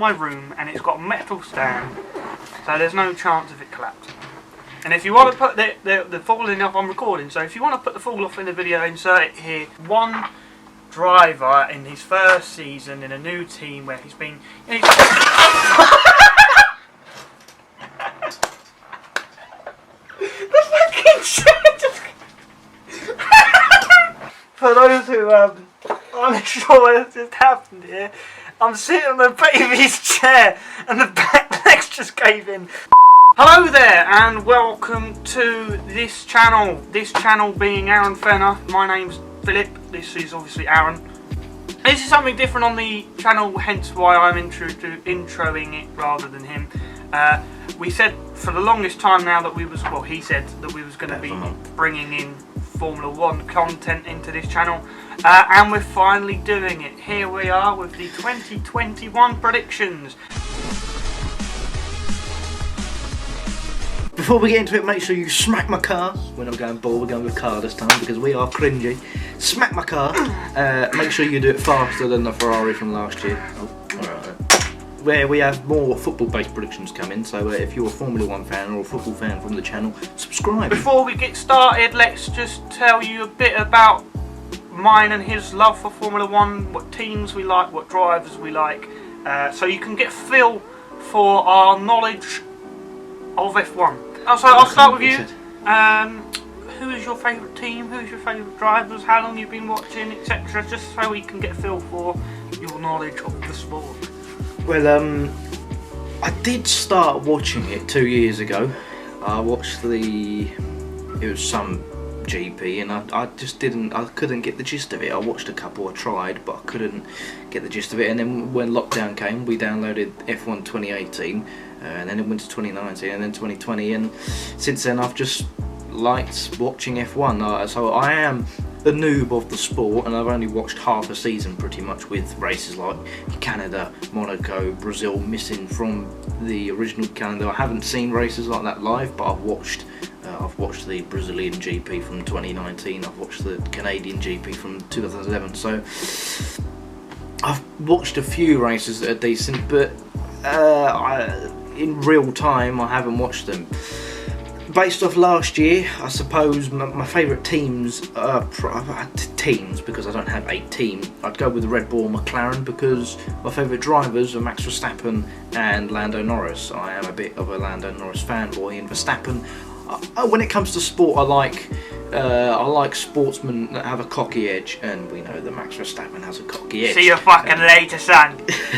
my room and it's got a metal stand, so there's no chance of it collapsing. And if you want to put the fall in up, I'm recording, so if you want to put the fall off in the video, insert it here. One driver in his first season in a new team where he's been... For those who aren't sure what just happened here, I'm sitting on the baby's chair and the back legs just gave in. Hello there and welcome to this channel. This channel being Aaron Fenner. My name's Philip. This is obviously Aaron. This is something different on the channel, hence why I'm introing it rather than him. We said for the longest time now that we was, well, he said that we was going to be bringing in Formula 1 content into this channel, and we're finally doing it. Here we are with the 2021 predictions. Before we get into it, make sure you smack my car. We're not going ball, we're going with car this time because we are cringy. Smack my car. Make sure you do it faster than the Ferrari from last year. Where we have more football-based predictions coming, so if you're a Formula 1 fan or a football fan from the channel, subscribe. Before we get started, let's just tell you a bit about mine and his love for Formula 1, what teams we like, what drivers we like, so you can get a feel for our knowledge of F1. So I'll start with you. Who is your favourite team? Who's your favourite drivers? How long you've been watching, etc. Just so we can get a feel for your knowledge of the sport. Well, I did start watching it 2 years ago. I watched it was some GP, and I couldn't get the gist of it. I watched a couple, I tried, but I couldn't get the gist of it. And then when lockdown came, we downloaded F1 2018, and then it went to 2019, and then 2020, and since then I've just liked watching F1. So I am the noob of the sport, and I've only watched half a season pretty much, with races like Canada, Monaco, Brazil missing from the original calendar. I haven't seen races like that live, but I've watched the Brazilian GP from 2019, I've watched the Canadian GP from 2011, so I've watched a few races that are decent, but in real time I haven't watched them. Based off last year, I suppose my favourite teams are because I don't have a team. I'd go with Red Bull, McLaren, because my favourite drivers are Max Verstappen and Lando Norris. I am a bit of a Lando Norris fanboy, and Verstappen, when it comes to sport, I like sportsmen that have a cocky edge, and we know that Max Verstappen has a cocky edge. See you fucking later, son.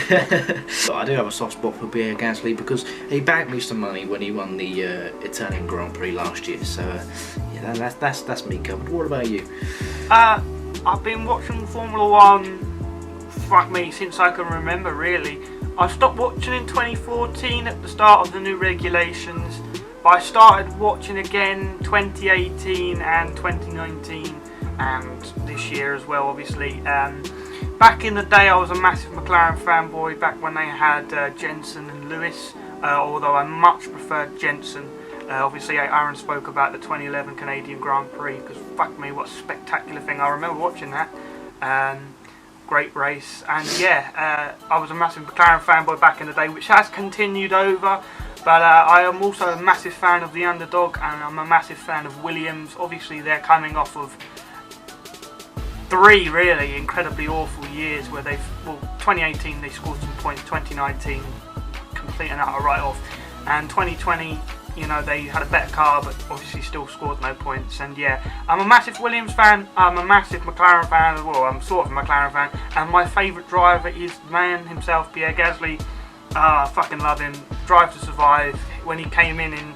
But I do have a soft spot for Pierre Gasly because he bagged me some money when he won the Italian Grand Prix last year. So yeah, that's me covered. What about you? I've been watching Formula 1, fuck me, since I can remember, really. I stopped watching in 2014 at the start of the new regulations. But I started watching again 2018 and 2019 and this year as well, obviously. Back in the day I was a massive McLaren fanboy, back when they had Jenson and Lewis, although I much preferred Jenson. Obviously Aaron spoke about the 2011 Canadian Grand Prix, because fuck me, what a spectacular thing. I remember watching that. Great race, and yeah, I was a massive McLaren fanboy back in the day, which has continued over. But I am also a massive fan of the underdog, and I'm a massive fan of Williams. Obviously they're coming off of 3 really incredibly awful years where 2018 they scored some points, 2019 complete and utter write-off, and 2020, you know, they had a better car but obviously still scored no points. And yeah, I'm a massive Williams fan, I'm a massive McLaren fan as well, I'm sort of a McLaren fan, and my favourite driver is the man himself, Pierre Gasly. I fucking love him. Drive to Survive, when he came in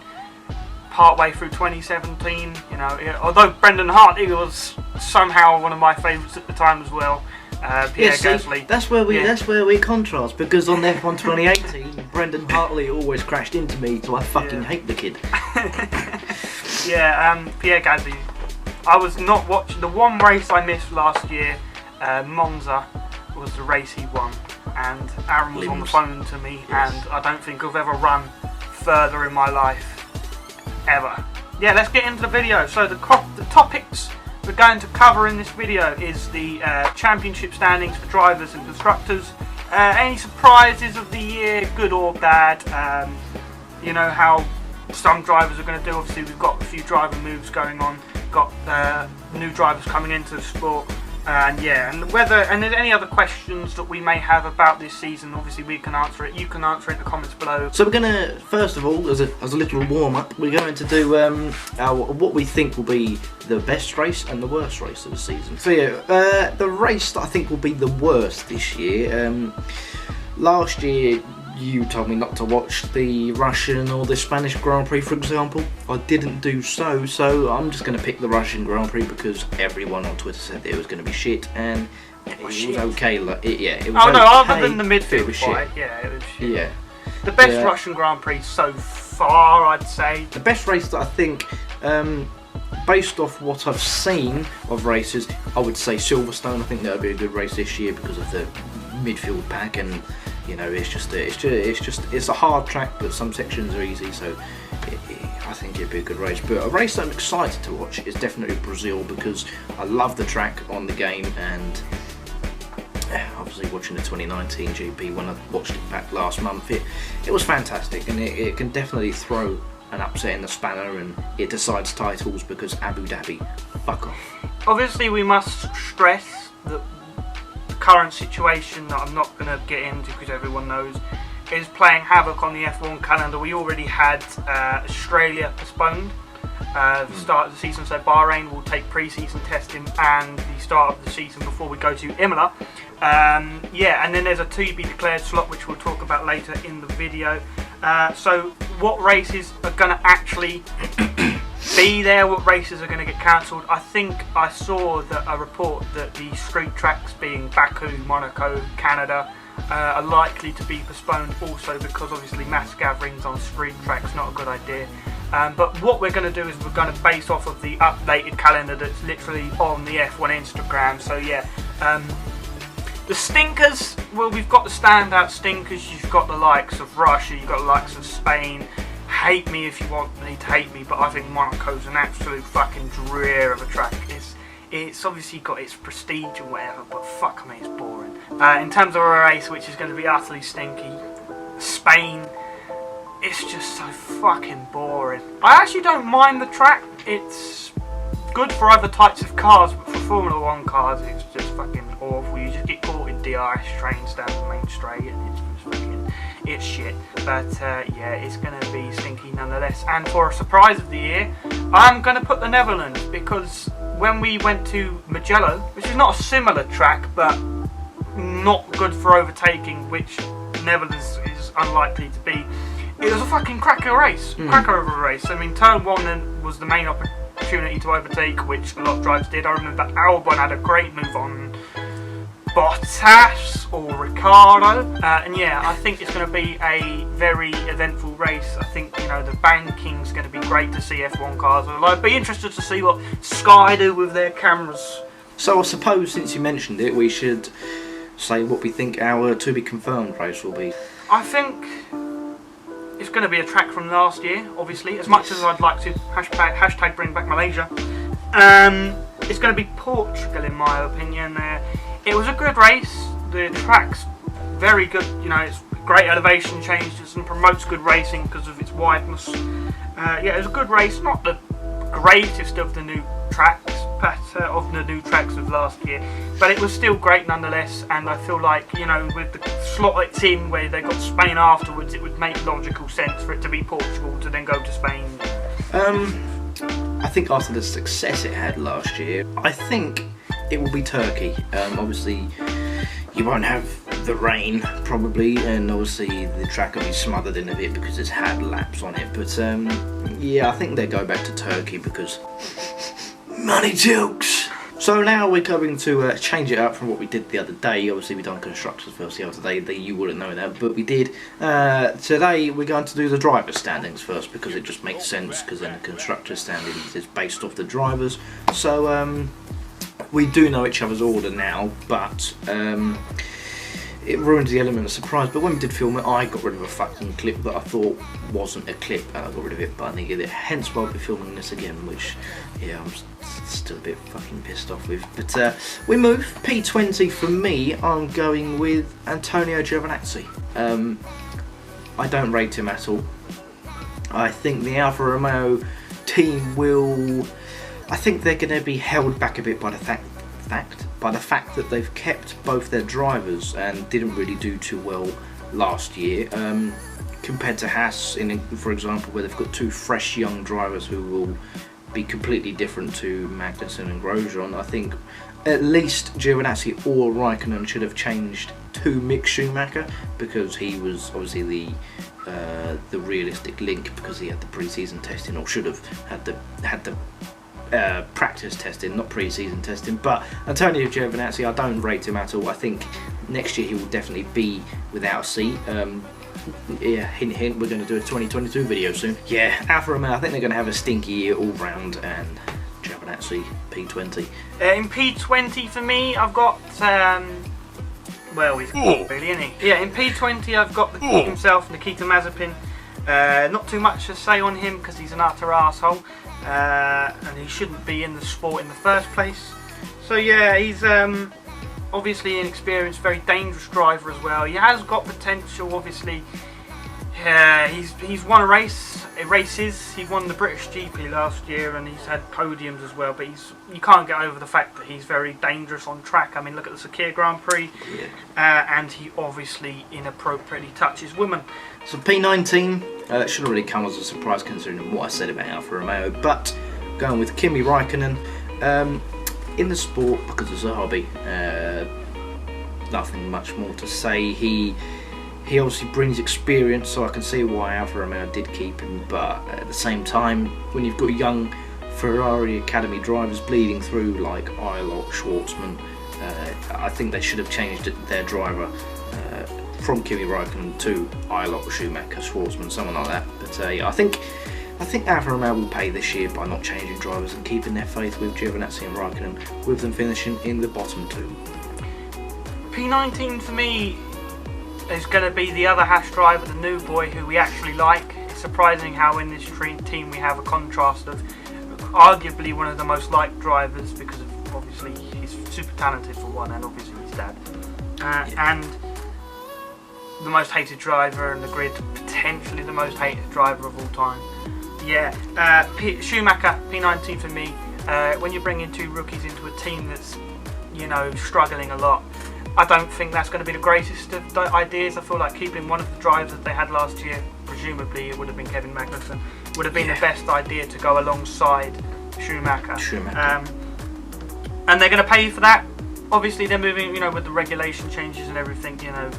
part way through 2017, you know, although Brendan Hartley was somehow one of my favourites at the time as well. Pierre Gasly. That's where we contrast, because on F1 2018, Brendan Hartley always crashed into me, so I fucking hate the kid. Yeah, Pierre Gasly. I was not watching the one race I missed last year. Monza was the race he won, and Aaron was on the phone to me, and I don't think I've ever run further in my life, ever. Yeah, let's get into the video. So the topics we're going to cover in this video is the championship standings for drivers and constructors, Any surprises of the year, good or bad? You know how some drivers are going to do. Obviously, we've got a few driver moves going on. Got new drivers coming into the sport. And yeah, and there's any other questions that we may have about this season, obviously we can answer it. You can answer it in the comments below. So we're gonna, first of all, as a little warm up, we're going to do what we think will be the best race and the worst race of the season. So yeah, the race that I think will be the worst this year. Last year, you told me not to watch the Russian or the Spanish Grand Prix, for example. I didn't do so, so I'm just going to pick the Russian Grand Prix because everyone on Twitter said that it was going to be shit, and it was okay. It was other than the midfield fight, yeah, it was shit. Yeah. The best Russian Grand Prix so far, I'd say. The best race that I think, based off what I've seen of races, I would say Silverstone. I think that would be a good race this year because of the midfield pack, and you know, it's a hard track, but some sections are easy, so I think it'd be a good race. But a race that I'm excited to watch is definitely Brazil because I love the track on the game, and obviously watching the 2019 GP when I watched it back last month, it was fantastic, and it can definitely throw an upset in the spanner, and it decides titles because Abu Dhabi, fuck off. Obviously, we must stress that current situation that I'm not going to get into because everyone knows is playing havoc on the F1 calendar. We already had Australia postponed the start of the season, so Bahrain will take pre-season testing and the start of the season before we go to Imola. Yeah, and then there's a to be declared slot which we'll talk about later in the video. So what races are going to actually be there, what races are going to get cancelled? I think I saw a report that the street tracks being Baku, Monaco, Canada are likely to be postponed also because obviously mass gatherings on street tracks not a good idea. But what we're going to do is we're going to base off of the updated calendar that's literally on the F1 Instagram. So yeah, the stinkers, well, we've got the standout stinkers. You've got the likes of Russia, you've got the likes of Spain. Hate me if you want me to hate me, but I think Monaco's an absolute fucking drear of a track. It's obviously got its prestige and whatever, but fuck me, it's boring. In terms of a race which is going to be utterly stinky, Spain, it's just so fucking boring. I actually don't mind the track. It's good for other types of cars, but for Formula 1 cars, it's just fucking awful. You just get caught in DRS trains down the main straight, and it's shit. But yeah, it's going to be stinky nonetheless. And for a surprise of the year, I'm going to put the Netherlands, because when we went to Mugello, which is not a similar track, but not good for overtaking, which Netherlands is unlikely to be, it was a fucking cracker race. Cracker of a race. I mean, turn one then was the main opportunity to overtake, which a lot of drivers did. I remember Albon had a great move on Bottas or Ricardo, and yeah, I think it's going to be a very eventful race. I think, you know, the banking's going to be great to see F1 cars. I'd be interested to see what Sky do with their cameras. So I suppose, since you mentioned it, we should say what we think our to be confirmed race will be. I think it's going to be a track from last year, obviously, as much as I'd like to hashtag bring back Malaysia. It's going to be Portugal, in my opinion. It was a good race. The track's very good. You know, it's great elevation changes and promotes good racing because of its wideness. Yeah, it was a good race. Not the greatest of the new tracks, but of the new tracks of last year, but it was still great nonetheless. And I feel like, you know, with the slot it's in, where they got Spain afterwards, it would make logical sense for it to be Portugal to then go to Spain. I think after the success it had last year, I think it will be Turkey. Obviously, you won't have the rain probably, and obviously the track will be smothered in a bit because it's had laps on it. But yeah, I think they go back to Turkey because money talks. So now we're going to change it up from what we did the other day. Obviously, we done constructors first the other day. You wouldn't know that, but we did. Today we're going to do the driver standings first because it just makes sense, because then the constructor standings is based off the drivers. So we do know each other's order now, but it ruins the element of surprise. But when we did film it, I got rid of a fucking clip that I thought wasn't a clip, and I got rid of it by needed it. Hence why we're filming this again, which, yeah, I'm still a bit fucking pissed off with. But we move. P20 for me, I'm going with Antonio Giovinazzi. I don't rate him at all. I think the Alfa Romeo team will. I think they're going to be held back a bit by the fact that they've kept both their drivers and didn't really do too well last year, compared to Haas, for example, where they've got two fresh young drivers who will be completely different to Magnussen and Grosjean. I think at least Giovinazzi or Raikkonen should have changed to Mick Schumacher, because he was obviously the realistic link, because he had the pre-season testing, or should have had the practice testing, not pre-season testing. But Antonio Giovinazzi, I don't rate him at all. I think next year he will definitely be without a seat. Yeah, hint hint, we're going to do a 2022 video soon. Yeah, Alfa Romeo, I think they're going to have a stinky year all round, and Giovinazzi, P20. In P20 for me, I've got, well, he's good, really, isn't he? Yeah, in P20 I've got the king himself, Nikita Mazepin. Not too much to say on him because he's an utter arsehole, and he shouldn't be in the sport in the first place. So yeah, he's obviously an experienced, very dangerous driver as well. He has got potential, obviously. He's won races. He won the British GP last year, and he's had podiums as well. But you can't get over the fact that he's very dangerous on track. I mean, look at the Sakir Grand Prix, and he obviously inappropriately touches women. So P19, that shouldn't really come as a surprise considering what I said about Alfa Romeo. But going with Kimi Raikkonen, in the sport, because it's a hobby, nothing much more to say. He obviously brings experience, so I can see why Alfa Romeo did keep him, but at the same time, when you've got young Ferrari Academy drivers bleeding through like Eilert, Schwartzman, I think they should have changed their driver from Kimi Raikkonen to Eilert, Schumacher, Schwartzman, someone like that. But yeah, I think Alfa Romeo will pay this year by not changing drivers and keeping their faith with Giovinazzi and Raikkonen, with them finishing in the bottom two. P19 for me is going to be the other Haas driver, the Noob boy, who we actually like. It's surprising how in this team we have a contrast of arguably one of the most liked drivers, because of obviously he's super talented for one, and obviously his dad, and the most hated driver in the grid, potentially the most hated driver of all time. Yeah, Schumacher, P19 for me. When you bring in two rookies into a team that's, you know, struggling a lot, I don't think that's going to be the greatest of ideas. I feel like keeping one of the drivers that they had last year, presumably it would have been Kevin Magnussen, would have been the best idea to go alongside Schumacher. And they're going to pay for that. Obviously they're moving, you know, with the regulation changes and everything, you know,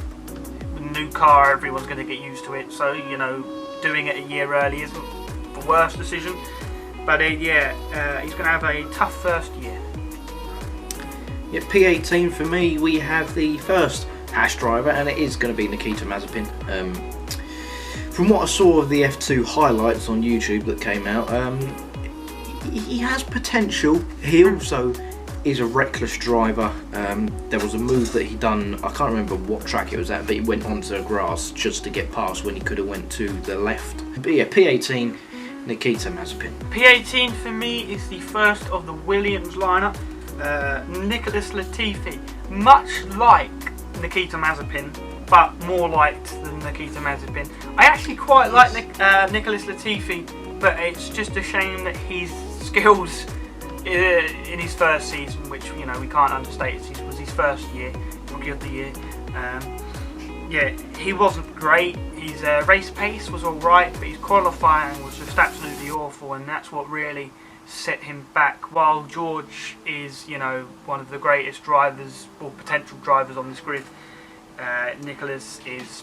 with a new car, everyone's going to get used to it. So, you know, doing it a year early isn't the worst decision. But yeah, he's going to have a tough first year. Yeah, P18 for me, we have the first Haas driver, and it is going to be Nikita Mazepin. From what I saw of the F2 highlights on YouTube that came out, he has potential. He also is a reckless driver. There was a move that he done, I can't remember what track it was at, but he went onto the grass just to get past when he could have went to the left. But yeah, P18, Nikita Mazepin. P18 for me is the first of the Williams lineup. Nicholas Latifi, much like Nikita Mazepin, but more liked than Nikita Mazepin. I actually quite like Nicholas Latifi, but it's just a shame that his skills in his first season, which, you know, we can't understate, it was his first year, Rookie of the Year. Yeah, he wasn't great. His race pace was alright, but his qualifying was just absolutely awful, and that's what really set him back. While George is, you know, one of the greatest drivers or potential drivers on this grid, Nicholas is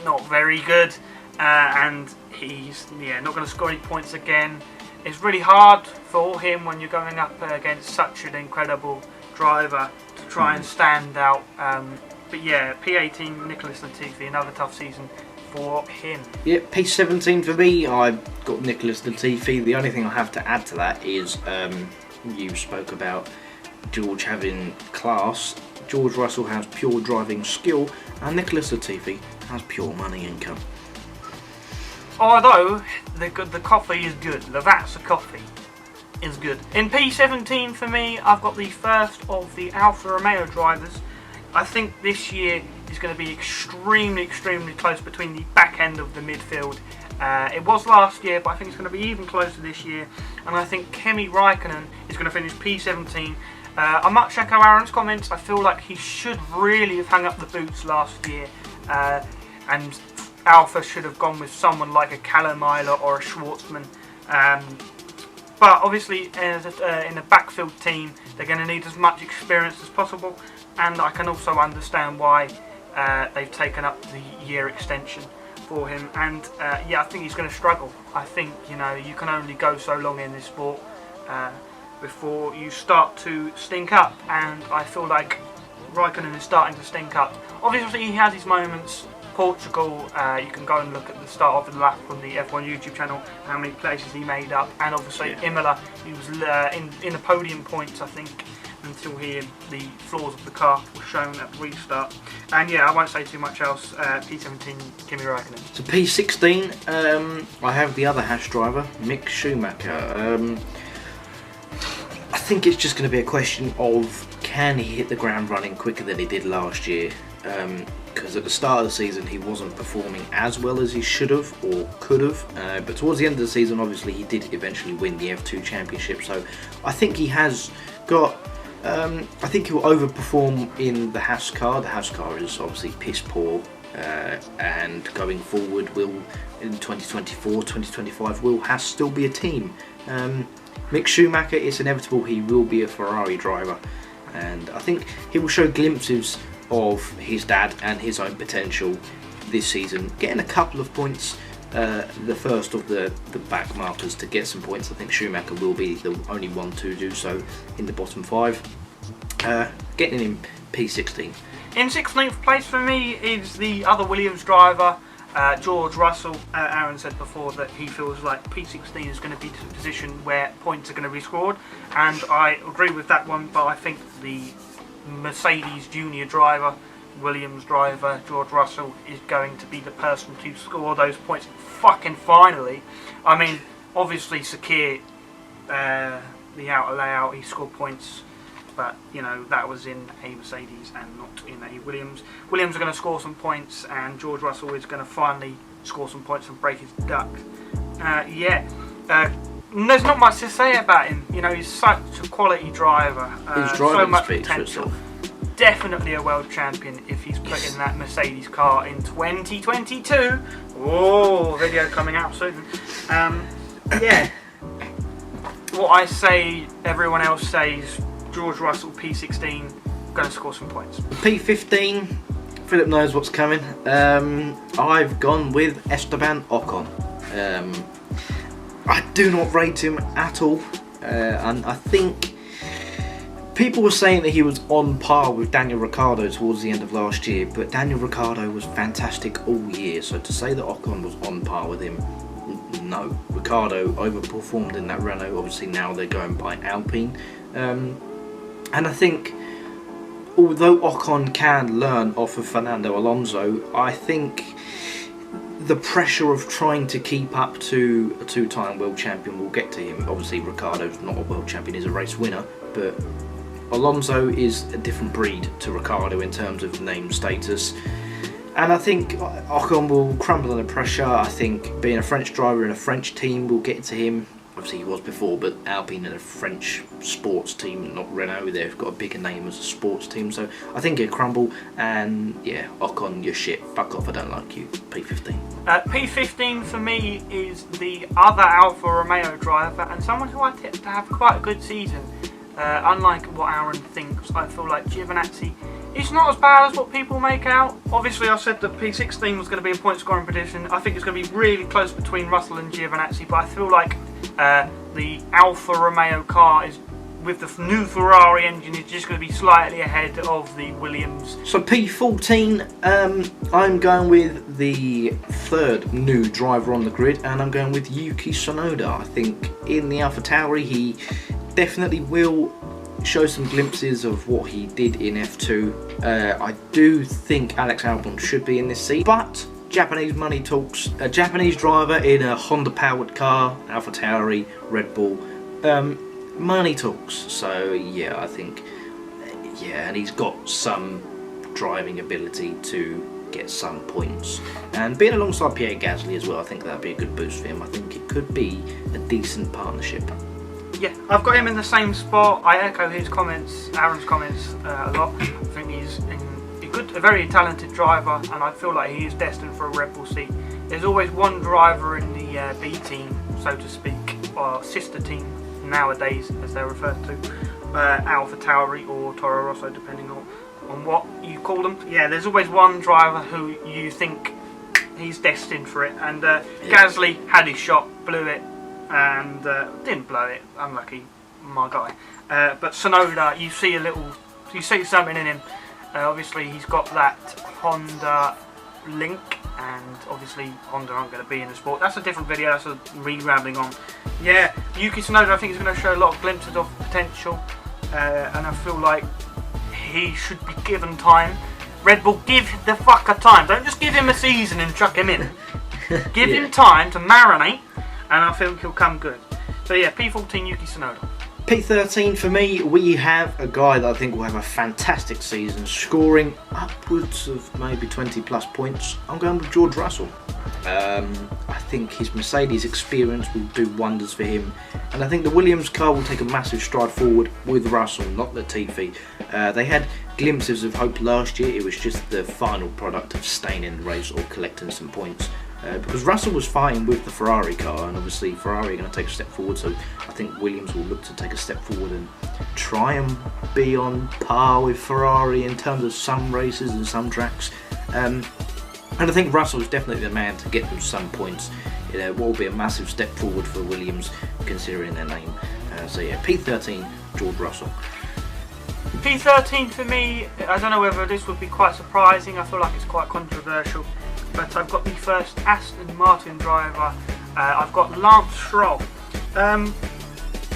not very good, and he's not going to score any points again. It's really hard for him when you're going up against such an incredible driver to try and stand out. But yeah, P18, Nicholas Latifi, another tough season for him. Yeah, P17 for me, I've got Nicholas Latifi. The only thing I have to add to that is you spoke about George having class. George Russell has pure driving skill, and Nicholas Latifi has pure money income. Although the coffee is good, Lavazza coffee is good. In P17 for me, I've got the first of the Alfa Romeo drivers. I think this year is going to be extremely close between the back end of the midfield. It was last year, but I think it's going to be even closer this year. And I think Kimi Raikkonen is going to finish P17. I much echo Aaron's comments. I feel like he should really have hung up the boots last year, and Alfa should have gone with someone like a Callum Myler or a Schwartzman. But obviously, in a backfield team, they're going to need as much experience as possible, and I can also understand why they've taken up the year extension for him. And yeah, I think he's going to struggle. I think, you know, you can only go so long in this sport before you start to stink up, and I feel like Raikkonen is starting to stink up. Obviously, he has his moments. Portugal, you can go and look at the start of the lap on the F1 YouTube channel, how many places he made up, and obviously Imola, he was in the podium points, I think, until the flaws of the car were shown at the restart. And yeah, I won't say too much else. P17, Kimi Raikkonen. So P16, I have the other Haas driver, Mick Schumacher. I think it's just going to be a question of, can he hit the ground running quicker than he did last year? Because at the start of the season he wasn't performing as well as he should have or could have, but towards the end of the season obviously he did eventually win the F2 championship, so I think he has got, I think he will overperform in the Haas car. The Haas car is obviously piss poor, and going forward will, in 2024, 2025, will Haas still be a team? Mick Schumacher, it's inevitable he will be a Ferrari driver, and I think he will show glimpses of his dad and his own potential this season, getting a couple of points, the first of the back markers to get some points. I think Schumacher will be the only one to do so in the bottom 5, getting him P16. In 16th place for me is the other Williams driver, George Russell. Aaron said before that he feels like P16 is going to be the position where points are going to be scored, and I agree with that one, but I think the Mercedes junior driver, Williams driver, George Russell, is going to be the person to score those points fucking finally. I mean, obviously Sakir, the outer layout, he scored points, but you know, that was in a Mercedes and not in a Williams. Williams are going to score some points, and George Russell is going to finally score some points and break his duck. There's not much to say about him. You know, he's such a quality driver. So much potential. Definitely a world champion if he's put in that Mercedes car in 2022. Oh, video coming out soon. Yeah. What I say, everyone else says. George Russell, P16, going to score some points. P15, Philip knows what's coming. I've gone with Esteban Ocon. I do not rate him at all, and I think people were saying that he was on par with Daniel Ricciardo towards the end of last year, but Daniel Ricciardo was fantastic all year, so to say that Ocon was on par with him, no. Ricciardo overperformed in that Renault. Obviously now they're going by Alpine, and I think although Ocon can learn off of Fernando Alonso, I think the pressure of trying to keep up to a two-time world champion will get to him. Obviously Ricciardo's not a world champion, he's a race winner, but Alonso is a different breed to Ricciardo in terms of name status, and I think Ocon will crumble under pressure. I think being a French driver in a French team will get to him. Obviously he was before, but Alpine in a French sports team, not Renault, they've got a bigger name as a sports team, so I think he'll crumble, and yeah, Ocon, you're shit, fuck off, I don't like you. P15. P15 for me is the other Alfa Romeo driver, and someone who I tipped to have quite a good season. Unlike what Aaron thinks, I feel like Giovinazzi is not as bad as what people make out. Obviously I said that P16 was going to be a point scoring position. I think it's going to be really close between Russell and Giovinazzi, but I feel like the Alfa Romeo car is, with the new Ferrari engine, is just going to be slightly ahead of the Williams. So P14, I'm going with the third new driver on the grid, and I'm going with Yuki Tsunoda. I think in the AlphaTauri he definitely will show some glimpses of what he did in F2. I do think Alex Albon should be in this seat, but Japanese money talks. A Japanese driver in a Honda powered car, AlphaTauri, Red Bull, money talks. So yeah, I think, yeah, and he's got some driving ability to get some points, and being alongside Pierre Gasly as well, I think that'd be a good boost for him. I think it could be a decent partnership. Yeah, I've got him in the same spot. I echo his comments, Aaron's comments a lot. I think he's a very talented driver, and I feel like he is destined for a Red Bull seat. There's always one driver in the B team, so to speak, or sister team nowadays, as they're referred to, AlphaTauri or Toro Rosso, depending on what you call them. Yeah, there's always one driver who you think he's destined for it, and Gasly had his shot, blew it, and didn't blow it. Unlucky, my guy. But Tsunoda, you see something in him. Obviously, he's got that Honda link, and obviously Honda aren't going to be in the sport. That's a different video. That's me rambling on. Yeah, Yuki Tsunoda, I think, is going to show a lot of glimpses of potential, and I feel like he should be given time. Red Bull, give the fucker time. Don't just give him a season and chuck him in. Give him time to marinate, and I think he'll come good. So yeah, P14 Yuki Tsunoda. P13 for me, we have a guy that I think will have a fantastic season, scoring upwards of maybe 20 plus points. I'm going with George Russell. I think his Mercedes experience will do wonders for him, and I think the Williams car will take a massive stride forward with Russell, not Latifi. They had glimpses of hope last year. It was just the final product of staying in the race or collecting some points. Because Russell was fighting with the Ferrari car, and obviously Ferrari are going to take a step forward, so I think Williams will look to take a step forward and try and be on par with Ferrari in terms of some races and some tracks. And I think Russell is definitely the man to get them some points. It will be a massive step forward for Williams, considering their name. So yeah, P13, George Russell. P13 for me, I don't know whether this would be quite surprising. I feel like it's quite controversial. But I've got the first Aston Martin driver. I've got Lance Stroll.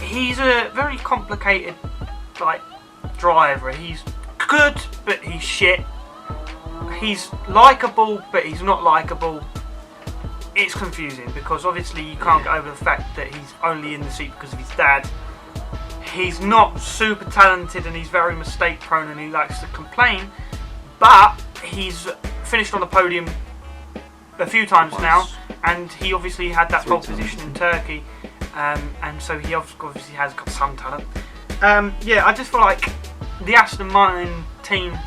He's a very complicated driver. He's good, but he's shit. He's likeable, but he's not likeable. It's confusing because obviously you can't get over the fact that he's only in the seat because of his dad. He's not super talented, and he's very mistake prone, and he likes to complain. But he's finished on the podium a few times now, and he obviously had that pole position in Turkey, and so he obviously has got some talent. Yeah, I just feel like the Aston Martin team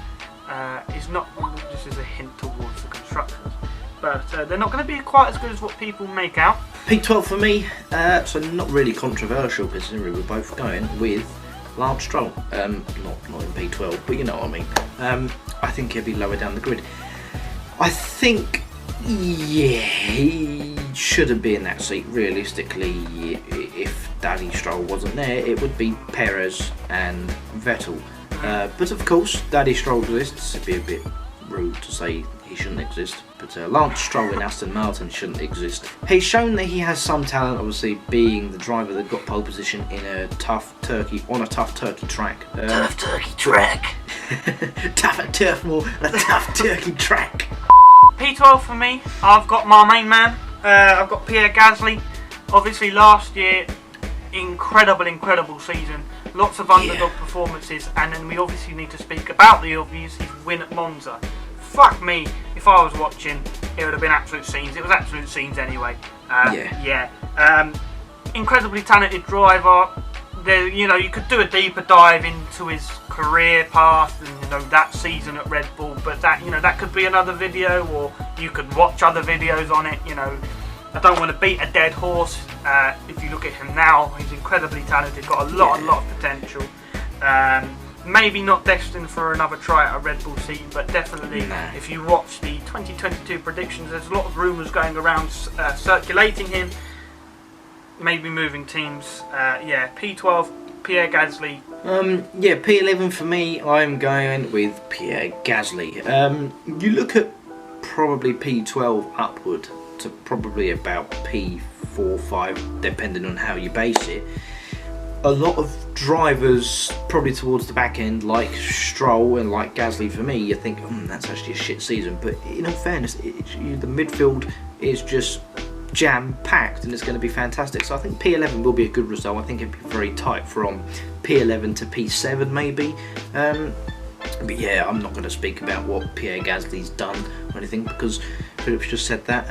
is not, this is a hint towards the constructors, but they're not going to be quite as good as what people make out. P12 for me, so not really controversial considering we're both going with Lance Stroll. Not in P12, but you know what I mean. I think he'll be lower down the grid. I think, yeah, he shouldn't be in that seat. Realistically, if Daddy Stroll wasn't there, it would be Perez and Vettel. But of course, Daddy Stroll exists. It'd be a bit rude to say he shouldn't exist. But Lance Stroll in Aston Martin shouldn't exist. He's shown that he has some talent, obviously being the driver that got pole position in a tough Turkey track. Tough Turkey track. Tough at turf more, a tough Turkey track. P12 for me, I've got my main man. I've got Pierre Gasly. Obviously last year, incredible season. Lots of underdog performances, and then we obviously need to speak about the obvious, his win at Monza. Fuck me, if I was watching, it would have been absolute scenes. It was absolute scenes anyway. Incredibly talented driver. You could do a deeper dive into his career path and that season at Red Bull, but that could be another video, or you could watch other videos on it. I don't want to beat a dead horse. If you look at him now, he's incredibly talented, got a lot of potential. Maybe not destined for another try at a Red Bull seat, but definitely if you watch the 2022 predictions, there's a lot of rumours going around circulating him. Maybe moving teams. P12, Pierre Gasly. P11 for me, I'm going with Pierre Gasly. You look at probably P12 upward to probably about P4, 5, depending on how you base it. a lot of drivers, probably towards the back end, like Stroll and like Gasly, for me, you think, that's actually a shit season. But in all fairness, the midfield is just jam-packed and it's going to be fantastic. So I think P11 will be a good result. I think it'll be very tight from P11 to P7 maybe. But yeah, I'm not going to speak about what Pierre Gasly's done or anything because Philip's just said that.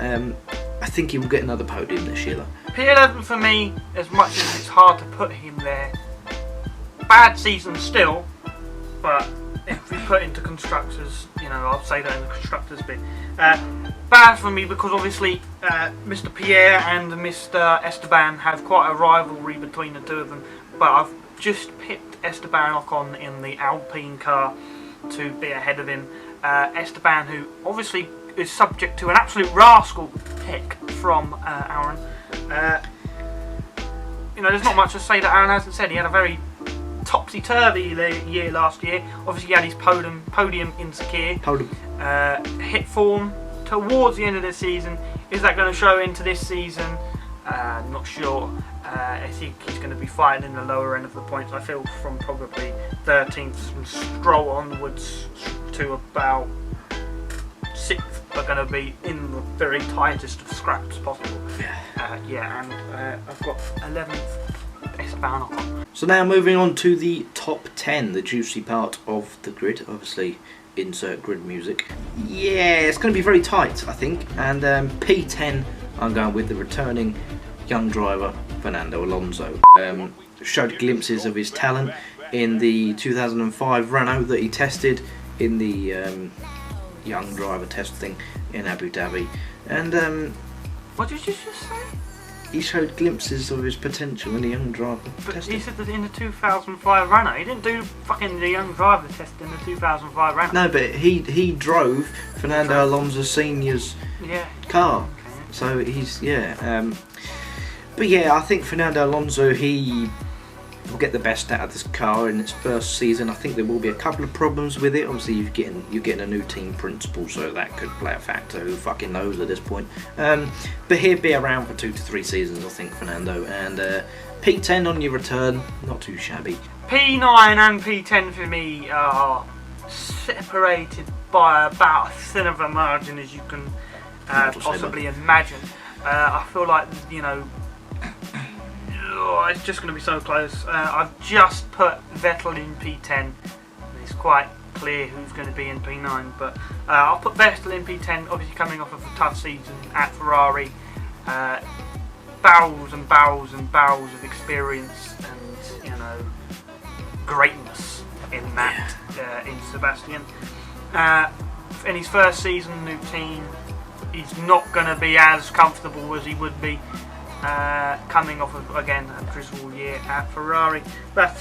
I think he will get another podium this year though. P11 for me, as much as it's hard to put him there, bad season still, but if we put into constructors, I'll say that in the constructors bit. Bad for me because obviously Mr. Pierre and Mr. Esteban have quite a rivalry between the two of them, but I've just picked Esteban Ocon in the Alpine car to be ahead of him. Esteban, who obviously is subject to an absolute rascal pick from Aaron. There's not much to say that Aaron hasn't said. He had a very topsy-turvy year last year. Obviously he had his podium insecure. Hit form towards the end of the season. Is that going to show into this season? Not sure. I think he's going to be fighting in the lower end of the points. I feel from probably 13th from Stroll onwards to about 6th are going to be in the very tightest of scraps possible. And I've got 11th Esteban Ocon. So now moving on to the top 10, the juicy part of the grid. Obviously, insert grid music. Yeah, it's going to be very tight, I think. And P10, I'm going with the returning young driver Fernando Alonso. Showed glimpses of his talent in the 2005 Renault that he tested in the young driver testing in Abu Dhabi. And what did you just say? He showed glimpses of his potential in the young driver testing. He said that in the 2005 Renault. He didn't do fucking the young driver test in the 2005 Renault. No, but he drove Fernando Alonso Senior's car. Okay. So he's but yeah, I think Fernando Alonso, he will get the best out of this car in its first season. I think there will be a couple of problems with it. Obviously, you're getting a new team principal, so that could play a factor. Who fucking knows at this point? But he'll be around for 2 to 3 seasons, I think, Fernando. And P10 on your return, not too shabby. P9 and P10 for me are separated by about as thin of a margin as you can possibly imagine. I feel like, it's just going to be so close. I've just put Vettel in P10. It's quite clear who's going to be in P9, but I'll put Vettel in P10, obviously coming off of a tough season at Ferrari. Barrels and barrels and barrels of experience and, greatness in that, in Sebastian. In his first season, new team, he's not going to be as comfortable as he would be coming off of, again, a drizzle year at Ferrari. But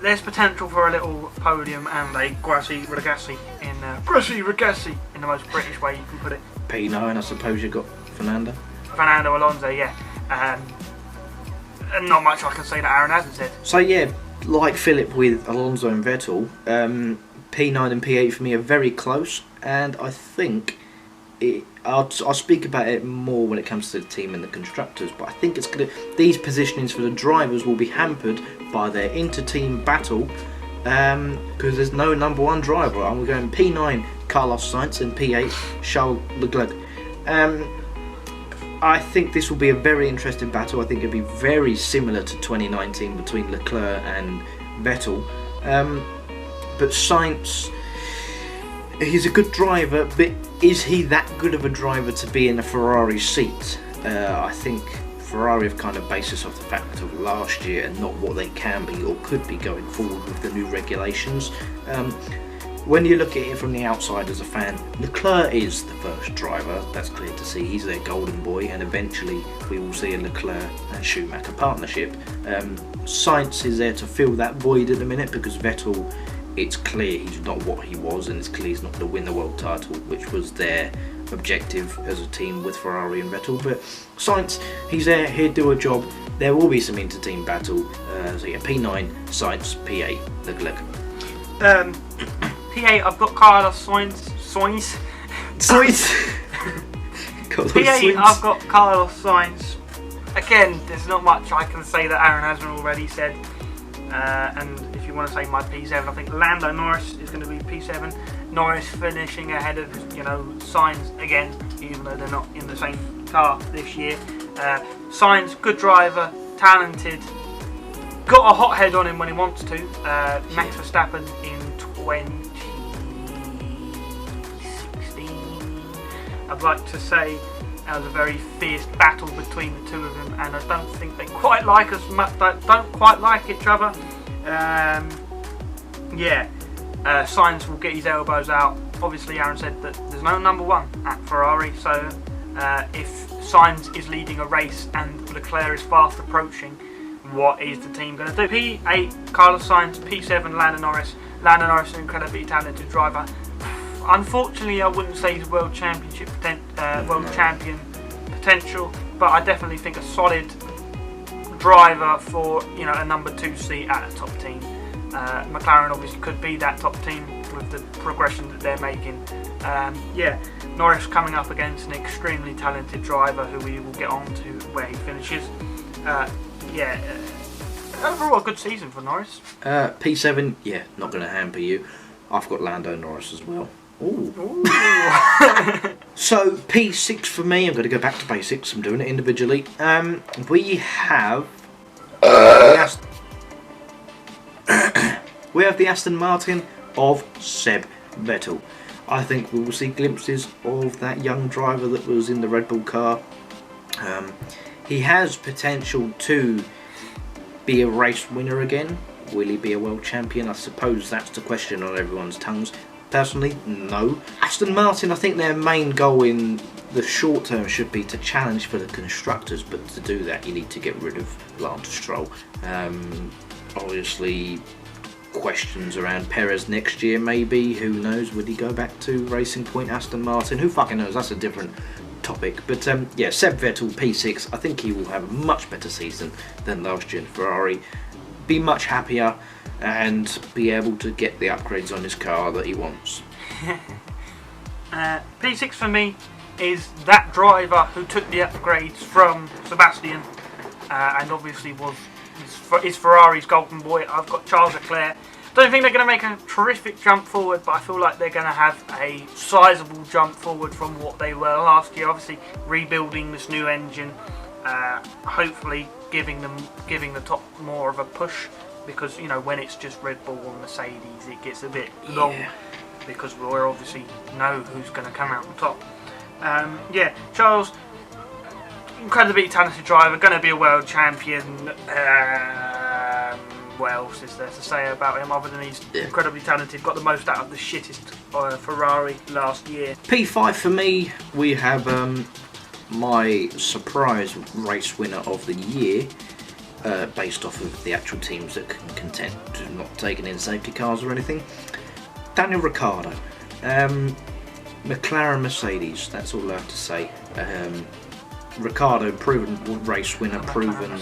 there's potential for a little podium and a Grassi Ragazzi in the most British way you can put it. P9, I suppose you got Fernando Alonso, yeah. And not much I can say that Aaron hasn't said. So yeah, like Philip with Alonso and Vettel, P9 and P8 for me are very close, and I think I'll speak about it more when it comes to the team and the constructors, but I think these positionings for the drivers will be hampered by their inter-team battle, because there's no number one driver. I'm going P9 Carlos Sainz and P8 Charles Leclerc. I think this will be a very interesting battle. I think it'll be very similar to 2019 between Leclerc and Vettel. But Sainz, he's a good driver, but is he that good of a driver to be in a Ferrari seat? I think Ferrari have kind of based this off the fact of last year and not what they can be or could be going forward with the new regulations. When you look at it from the outside as a fan, Leclerc is the first driver, that's clear to see. He's their golden boy, and eventually we will see a Leclerc and Schumacher partnership. Sainz is there to fill that void at the minute because Vettel, it's clear he's not what he was, and it's clear he's not going to win the world title, which was their objective as a team with Ferrari and Vettel. But Sainz, he's there, he'll do a job. There will be some inter-team battle. So yeah, P9, Sainz, P8, Leclerc. P8, I've got Carlos Sainz. P8, I've got Carlos Sainz. again, there's not much I can say that Aaron hasn't already said. And if you want to say my P7, I think Lando Norris is going to be P7. Norris finishing ahead of, Sainz again, even though they're not in the same car this year. Sainz, good driver, talented, got a hot head on him when he wants to. Max Verstappen in 2016, I'd like to say. It was a very fierce battle between the two of them, and I don't think they quite like us much. Don't quite like each other. Sainz will get his elbows out. Obviously, Aaron said that there's no number one at Ferrari, so if Sainz is leading a race and Leclerc is fast approaching, what is the team going to do? P8, Carlos Sainz. P7, Lando Norris. Lando Norris is an incredibly talented driver. Unfortunately, I wouldn't say he's world champion potential, but I definitely think a solid driver for a number 2 seat at a top team. McLaren obviously could be that top team with the progression that they're making. Norris coming up against an extremely talented driver who we will get on to where he finishes. Overall a good season for Norris. P7, not going to hamper you. I've got Lando Norris as well. Ooh. So P6 for me, I'm going to go back to basics, I'm doing it individually. We have the Aston Martin of Seb Vettel. I think we will see glimpses of that young driver that was in the Red Bull car. He has potential to be a race winner again. Will he be a world champion? I suppose that's the question on everyone's tongues. Personally, no. Aston Martin, I think their main goal in the short term should be to challenge for the constructors, but to do that you need to get rid of Lance Stroll. Obviously, questions around Perez next year maybe, who knows, would he go back to Racing Point Aston Martin? Who fucking knows, that's a different topic. But Seb Vettel, P6, I think he will have a much better season than last year in Ferrari. Be much happier and be able to get the upgrades on his car that he wants. P6 for me is that driver who took the upgrades from Sebastian and obviously is Ferrari's golden boy. I've got Charles Leclerc. Don't think they're going to make a terrific jump forward, but I feel like they're going to have a sizable jump forward from what they were last year. Obviously rebuilding this new engine, hopefully giving the top more of a push, because when it's just Red Bull or Mercedes it gets a bit long, because we obviously know who's going to come out on top. Charles, incredibly talented driver, going to be a world champion. What else is there to say about him other than he's incredibly talented, got the most out of the shittest Ferrari last year. P5 for me, we have my surprise race winner of the year, based off of the actual teams that can contend, not taking in safety cars or anything. Daniel Ricciardo, McLaren Mercedes, that's all I have to say. Ricciardo, proven race winner, proven.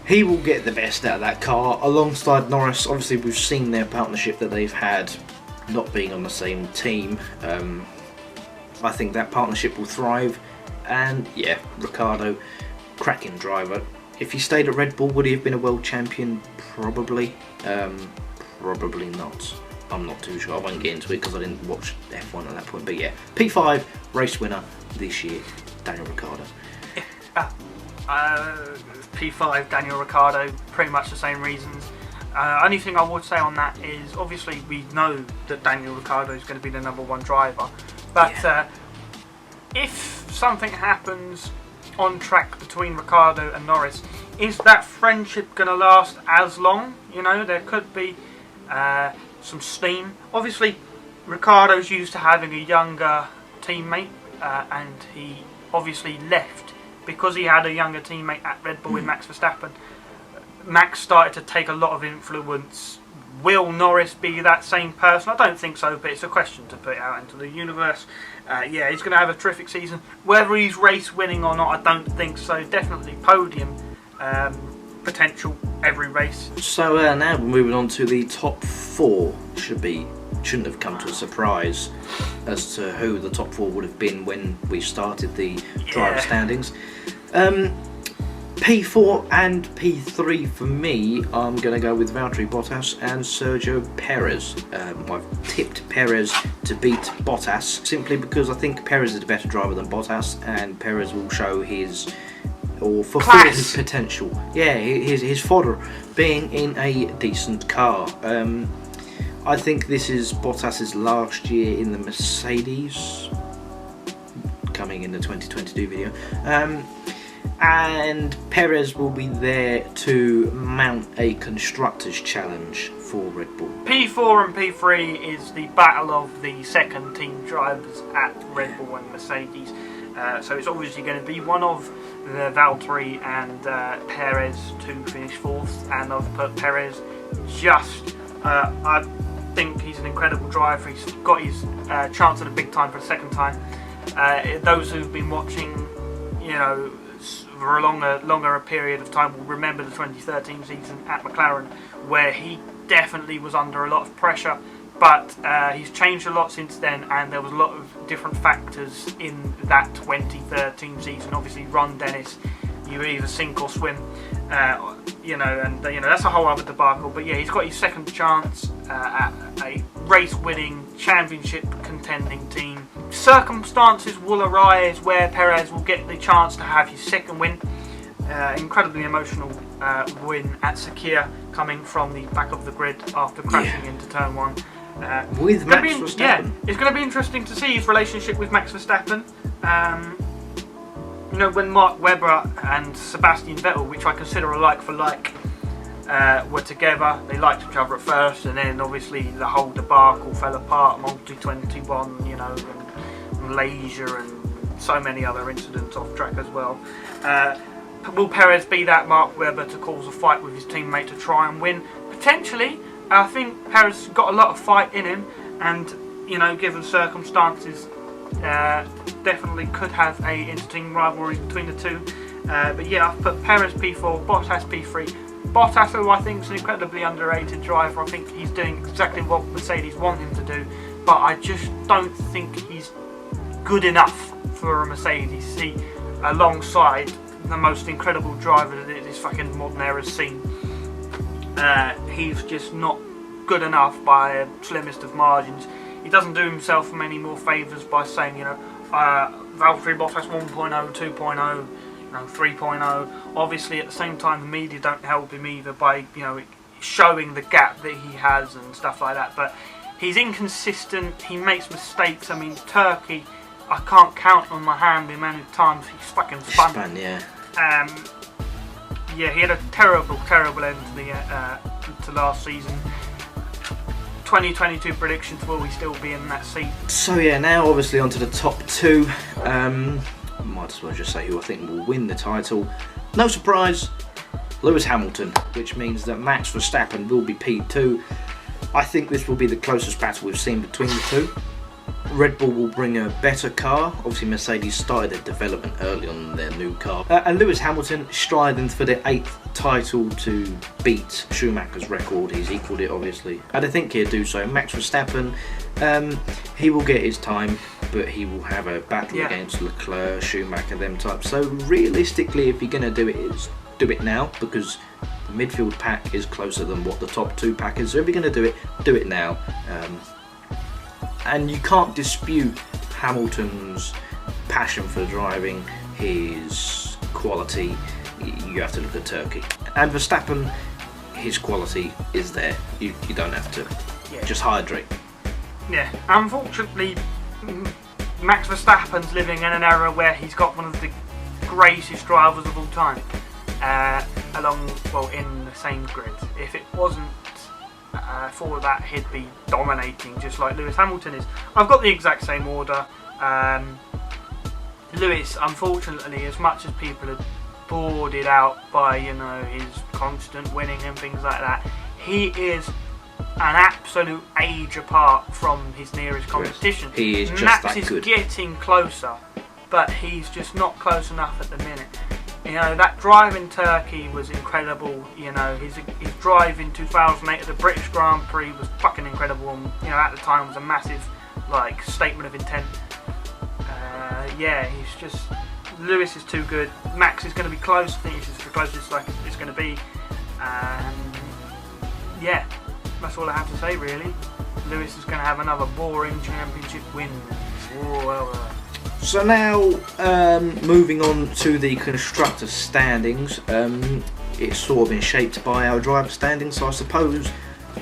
He will get the best out of that car alongside Norris. Obviously, we've seen their partnership that they've had, not being on the same team. I think that partnership will thrive. And Ricciardo, cracking driver. If he stayed at Red Bull, would he have been a world champion? Probably. Probably not. I'm not too sure. I won't get into it because I didn't watch F1 at that point. But P5 race winner this year, Daniel Ricciardo. P5 Daniel Ricciardo, pretty much the same reasons. Only thing I would say on that is obviously we know that Daniel Ricciardo is going to be the number one driver, but if something happens on track between Ricciardo and Norris, is that friendship going to last as long? There could be some steam. Obviously, Ricciardo's used to having a younger teammate, and he obviously left because he had a younger teammate at Red Bull with Max Verstappen. Max started to take a lot of influence. Will Norris be that same person? I don't think so, but it's a question to put out into the universe. He's going to have a terrific season. Whether he's race winning or not, I don't think so. Definitely podium potential every race. So now we're moving on to the top 4. Should be shouldn't have come to a surprise as to who the top 4 would have been when we started the driver standings. P4 and P3 for me, I'm going to go with Valtteri Bottas and Sergio Perez. I've tipped Perez to beat Bottas simply because I think Perez is a better driver than Bottas, and Perez will show his, or fulfill his potential. Yeah, his fodder being in a decent car. I think this is Bottas's last year in the Mercedes, coming in the 2022 video. And Perez will be there to mount a Constructors' Challenge for Red Bull. P4 and P3 is the battle of the second team drivers at Red Bull and Mercedes. So it's obviously going to be one of the Valtteri and Perez to finish 4th, and I've put Perez just... I think he's an incredible driver. He's got his chance at a big time for a second time. Those who've been watching, you know, for a longer period of time will remember the 2013 season at McLaren, where he definitely was under a lot of pressure, but he's changed a lot since then, and there was a lot of different factors in that 2013 season. Obviously Ron Dennis, you either sink or swim, you know, and you know, that's a whole other debacle. But yeah, he's got his second chance at a race-winning, championship-contending team. Circumstances will arise where Perez will get the chance to have his second win. Incredibly emotional win at Sakir, coming from the back of the grid after crashing into turn 1. With Max Verstappen. Yeah, it's going to be interesting to see his relationship with Max Verstappen. You know, when Mark Webber and Sebastian Vettel, which I consider a like for like, were together, they liked each other at first, and then obviously the whole debacle fell apart, Multi-21, you know, and Malaysia and so many other incidents off track as well. Will Perez be that Mark Webber to cause a fight with his teammate to try and win? Potentially. I think Perez has got a lot of fight in him, and you know, given circumstances, definitely could have a interesting rivalry between the two. But yeah, I've put Perez P4, Bottas P3. Bottas, who I think is an incredibly underrated driver. I think he's doing exactly what Mercedes want him to do, but I just don't think he's good enough for a Mercedes seat alongside the most incredible driver that this fucking modern era has seen. He's just not good enough by a slimmest of margins. He doesn't do himself many more favours by saying, you know, Valtteri Bottas 1.0, 2.0, you know, 3.0. Obviously, at the same time, the media don't help him either by, you know, showing the gap that he has and stuff like that. But he's inconsistent. He makes mistakes. I mean, Turkey, I can't count on my hand the amount of times he's fucking spun. Yeah. Yeah, he had a terrible end to last season. 2022 predictions, will he still be in that seat? So yeah, now obviously onto the top 2. Might as well just say who I think will win the title. No surprise, Lewis Hamilton, which means that Max Verstappen will be P2. I think this will be the closest battle we've seen between the two. Red Bull will bring a better car. Obviously Mercedes started their development early on their new car. And Lewis Hamilton striving for the 8th title to beat Schumacher's record. He's equalled it obviously, and I think he'll do so. Max Verstappen, he will get his time, but he will have a battle against Leclerc, Schumacher, them types. So realistically, if you're going to do it, do it now, because the midfield pack is closer than what the top 2 pack is. So if you're going to do it now. And you can't dispute Hamilton's passion for driving, his quality. You have to look at Turkey. And Verstappen, his quality is there. You don't have to just hydrate. Yeah, unfortunately, Max Verstappen's living in an era where he's got one of the greatest drivers of all time, in the same grid. If it wasn't for that, he'd be dominating just like Lewis Hamilton is. I've got the exact same order. Lewis, unfortunately, as much as people are bored out by, you know, his constant winning and things like that, he is an absolute age apart from his nearest competition. He is just Max that is good. Getting closer, but he's just not close enough at the minute. You know, that drive in Turkey was incredible. You know, his drive in 2008 at the British Grand Prix was fucking incredible. And, you know, at the time was a massive, like, statement of intent. Yeah, he's just... Lewis is too good. Max is going to be close. I think this is the closest like it's going to be. Yeah, that's all I have to say really. Lewis is going to have another boring championship win. So now, moving on to the constructor standings. It's sort of been shaped by our driver standings, so I suppose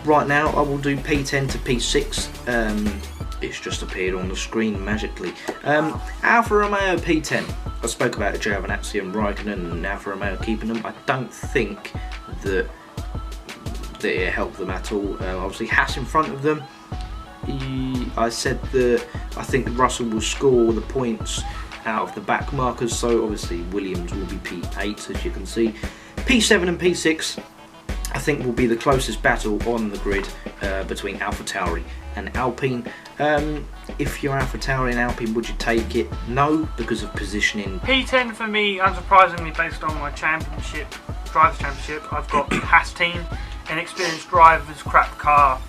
right now I will do P10 to P6. It's just appeared on the screen magically. Alfa Romeo P10. I spoke about Giovinazzi and Raikkonen and Alfa Romeo keeping them. I don't think that it helped them at all. Obviously Haas in front of them. I said that I think Russell will score the points out of the back markers, so obviously Williams will be P8 as you can see. P7 and P6 I think will be the closest battle on the grid between AlphaTauri and Alpine. If you're AlphaTauri and Alpine, would you take it? No, because of positioning. P10 for me, unsurprisingly, based on my drivers' championship, I've got Haas team, inexperienced drivers, crap car.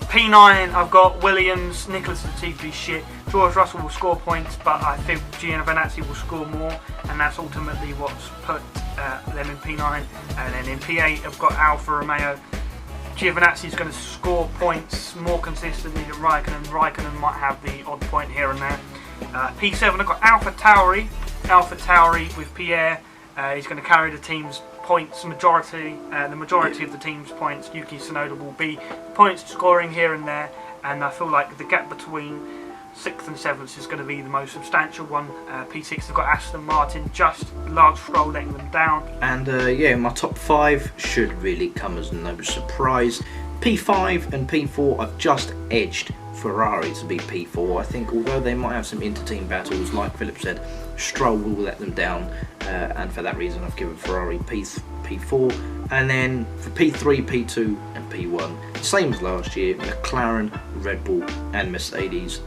P9, I've got Williams, Nicholas Latifi shit. George Russell will score points, but I think Giovinazzi will score more, and that's ultimately what's put them in P9. And then in P8, I've got Alfa Romeo. Giovinazzi is going to score points more consistently than Raikkonen. Raikkonen might have the odd point here and there. P7, I've got AlphaTauri with Pierre. He's going to carry the team's points majority. The majority of the team's points, Yuki Tsunoda will be points scoring here and there. And I feel like the gap between 6th and 7th is going to be the most substantial one. P6 have got Aston Martin, just Lance Stroll letting them down. And yeah, my top 5 should really come as no surprise. P5 and P4 I've just edged Ferrari to be P4. I think although they might have some inter-team battles, like Philip said, Stroll will let them down, and for that reason I've given Ferrari P4. And then for P3, P2 and P1, same as last year, McLaren, Red Bull and Mercedes.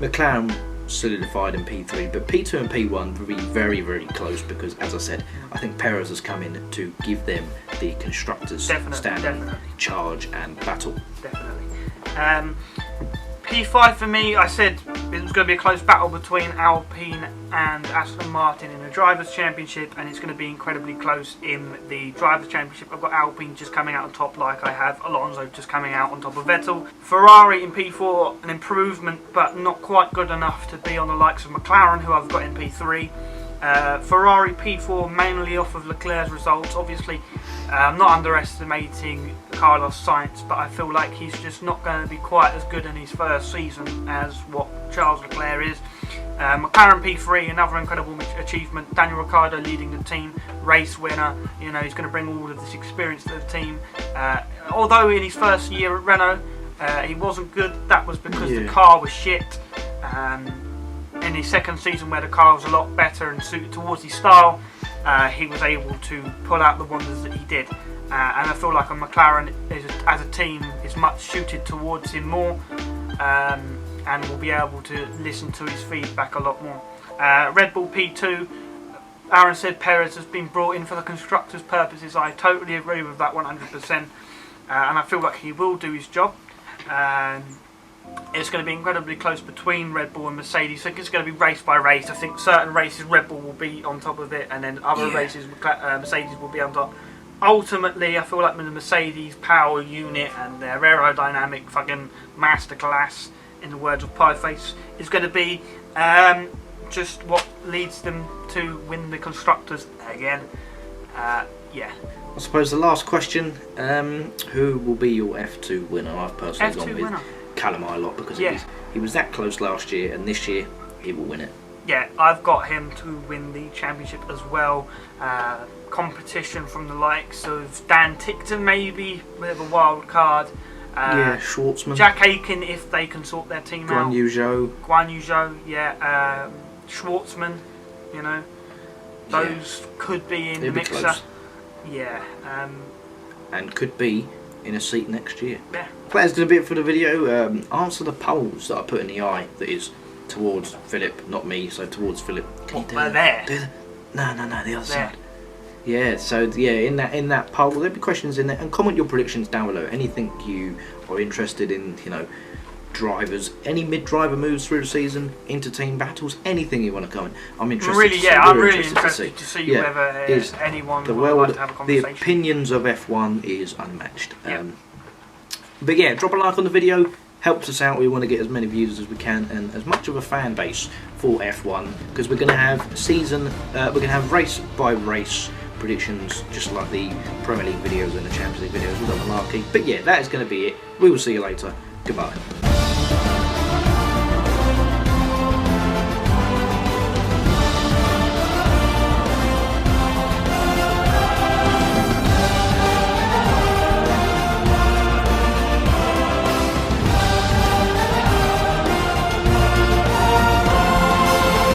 McLaren solidified in P3, but P2 and P1 will be very, very close because, as I said, I think Perez has come in to give them the constructors standing charge and battle. Definitely. P5 for me, I said it was going to be a close battle between Alpine and Aston Martin in the Drivers' Championship, and it's going to be incredibly close in the Drivers' Championship. I've got Alpine just coming out on top like I have Alonso just coming out on top of Vettel. Ferrari in P4, an improvement, but not quite good enough to be on the likes of McLaren, who I've got in P3. Ferrari P4 mainly off of Leclerc's results. Obviously, I'm not underestimating Carlos Sainz, but I feel like he's just not going to be quite as good in his first season as what Charles Leclerc is. McLaren P3, another incredible achievement. Daniel Ricciardo leading the team, race winner. You know, he's going to bring all of this experience to the team. Although in his first year at Renault, he wasn't good. That was because the car was shit. In his second season, where the car was a lot better and suited towards his style, he was able to pull out the wonders that he did. And I feel like a McLaren as a team is much suited towards him more, and will be able to listen to his feedback a lot more. Red Bull P2, Aaron said Perez has been brought in for the constructors' purposes. I totally agree with that 100%, and I feel like he will do his job. It's going to be incredibly close between Red Bull and Mercedes. I think it's going to be race by race. I think certain races Red Bull will be on top of it, and then other races Mercedes will be on top. Ultimately, I feel like the Mercedes power unit and their aerodynamic fucking masterclass, in the words of Pieface, is going to be just what leads them to win the constructors again. Yeah. I suppose the last question, who will be your F2 winner? I've personally gone with Callum a lot because he was that close last year, and this year he will win it. Yeah, I've got him to win the championship as well. Competition from the likes of Dan Tickton, maybe, with a wild card. Schwartzman. Jack Aiken, if they can sort their team out. Guan Yu Zhou, Schwartzman, you know. Those could be in the mixer. Close. Yeah. And could be in a seat next year. Yeah. That's going to be it for the video. Answer the polls that I put in the eye that is towards Philip, not me, so towards Philip. What, they're there? No, the other There. side. Yeah, so yeah, in that poll, there'll be questions in there, and comment your predictions down below. Anything you are interested in, you know, drivers, any mid-driver moves through the season, inter-team battles, anything you want to comment. I'm interested. Really, to see, yeah, I'm we're really interested to see whether is anyone the would world, like to have a the conversation. opinions of F1 is unmatched. Yeah. But yeah, drop a like on the video. Helps us out. We want to get as many views as we can and as much of a fan base for F1, because we're going to have we're going to have race by race predictions, just like the Premier League videos and the Champions League videos with the malarkey. But yeah, that is going to be it. We will see you later. Goodbye.